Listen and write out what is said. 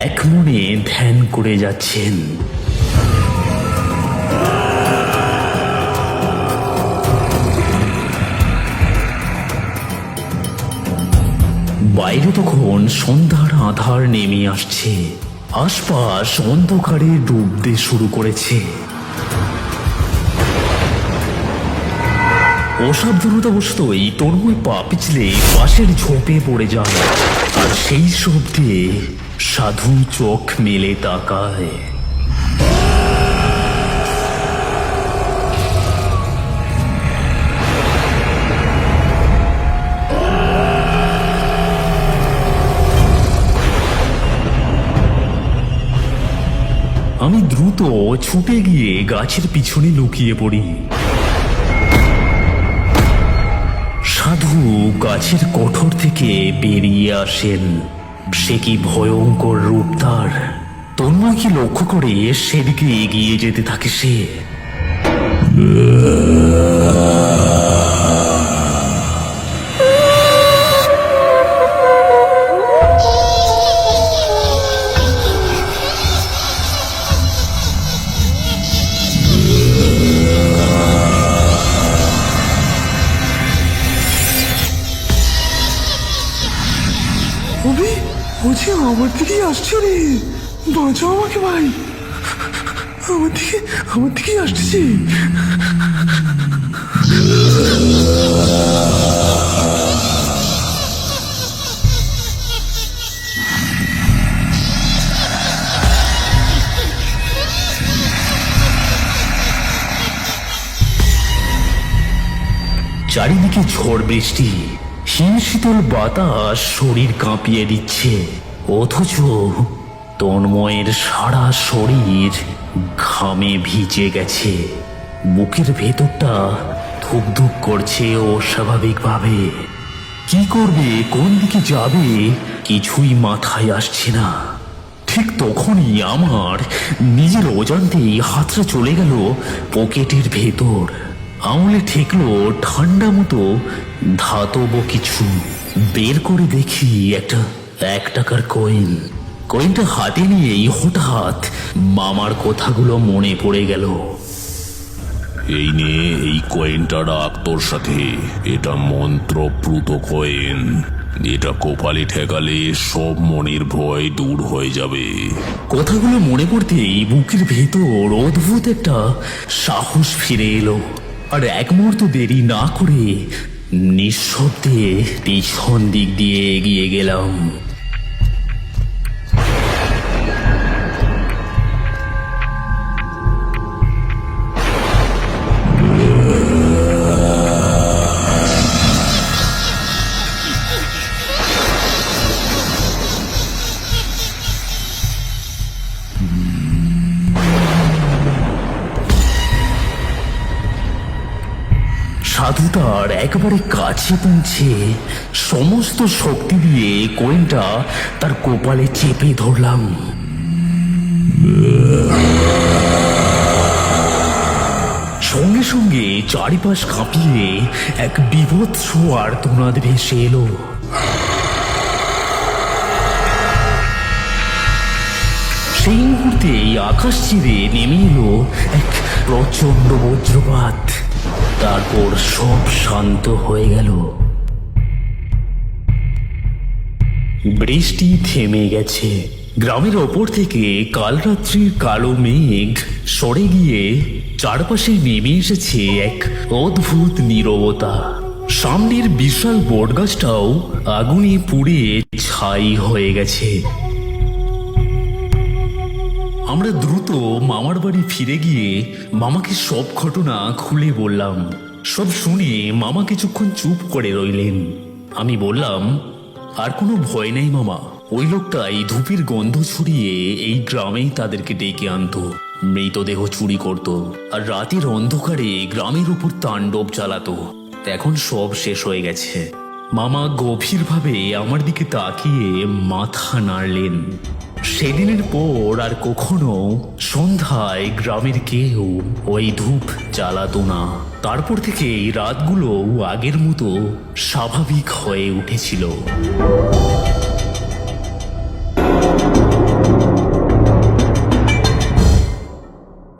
এক মনে ধ্যান করে যাচ্ছেন। বাইরে তখন সন্ধ্যার আধার নেমে আসছে, আশপাশ অন্ধকারে ডুবতে শুরু করেছে। অসাবধানতাবশতই তন্ময় পা পিছলে পাশের ঝোপে পড়ে যায়, আর সেই শব্দে সাধু চোখ মেলে তাকায়। আমি দ্রুত ছুটে গিয়ে গাছের পিছনে লুকিয়ে পড়ি। সাধু গাছের কোঠর থেকে বেরিয়ে আসেন। সে কি ভয়ঙ্কর রূপ তার! তন্ময়কে লক্ষ্য করে সেদিকে এগিয়ে যেতে থাকে সে। আমার দিকেই আসছে রে, বাঁচাও আমাকে ভাই, আমার দিকেই আসছে। চারিদিকে ঝড় বৃষ্টি, হিমশীতল বাতাস শরীর কাঁপিয়ে দিচ্ছে, অথচ তন্ময়ের সারা শরীর ঘামে ভিজে গেছে। বুকের ভেতরটা ধুকধুক করছে অস্বাভাবিকভাবে। কি করবে, কোন দিকে যাবে, কিছুই মাথায় আসছে না। ঠিক তখনই আমার নিজের অজান্তেই হাতটা চলে গেল পকেটের ভেতর। আঙুলে ঠেকলো ঠান্ডা মতো ধাতব কিছু। বের করে দেখি একটা 1 টাকার কয়েন। কয়েনটা হাতে নিয়েই হঠাৎ মামার কথাগুলো মনে পড়ে গেল। এই নে, এই কয়েনটা রাখ তোর সাথে। এটা মন্ত্রপ্রুত কয়েন। এটা কপালে ঠেকালে সব মনের ভয় দূর হয়ে যাবে। কথাগুলো মনে পড়তেই বুকের ভেতর অদ্ভুত একটা সাহস ফিরে এলো, আর এক মুহূর্ত দেরি না করে নিঃশব্দে পিছন দিক দিয়ে এগিয়ে গেলাম। সাধু তার একেবারে কাছে পৌঁছে সমস্ত শক্তি দিয়ে কয়েনটা তার কপালে চেপে ধরলাম। সঙ্গে সঙ্গে চারিপাশ কাঁপিয়ে এক বীভৎস আর্তনাদ ভেসে এলো। সেই মুহূর্তে আকাশ চিরে নেমে এলো এক প্রচন্ড বজ্রপাত। তারপর সব শান্ত হয়ে গেল। বৃষ্টি থেমে গেছে। গ্রামের ওপর থেকে কাল রাত্রির কালো মেঘ সরে গিয়ে চারপাশে নেমে এসেছে এক অদ্ভুত নীরবতা। সামনের বিশাল বটগাছটাও আগুনে পুড়ে ছাই হয়ে গেছে। আমরা দ্রুত মামার বাড়ি ফিরে গিয়ে মামাকে সব ঘটনা খুলে বললাম। সব শুনে মামা কিছুক্ষণ চুপ করে রইলেন। আমি বললাম, আর কোনো ভয় নেই মামা, ওই লোকটাই ধূপের গন্ধ ছড়িয়ে এই গ্রামেই তাদেরকে ডেকে আনতো, মৃতদেহ চুরি করত, আর রাতের অন্ধকারে গ্রামের উপর তাণ্ডব চালাতো। এখন সব শেষ হয়ে গেছে। মামা গভীরভাবে আমার দিকে তাকিয়ে মাথা নাড়লেন। সেদিনের পর আর কখনো সন্ধ্যায় গ্রামের কেউ ওই ধূপ জ্বালাতো না। তারপর থেকে এই রাতগুলো আগের মতো স্বাভাবিক হয়ে উঠেছিল।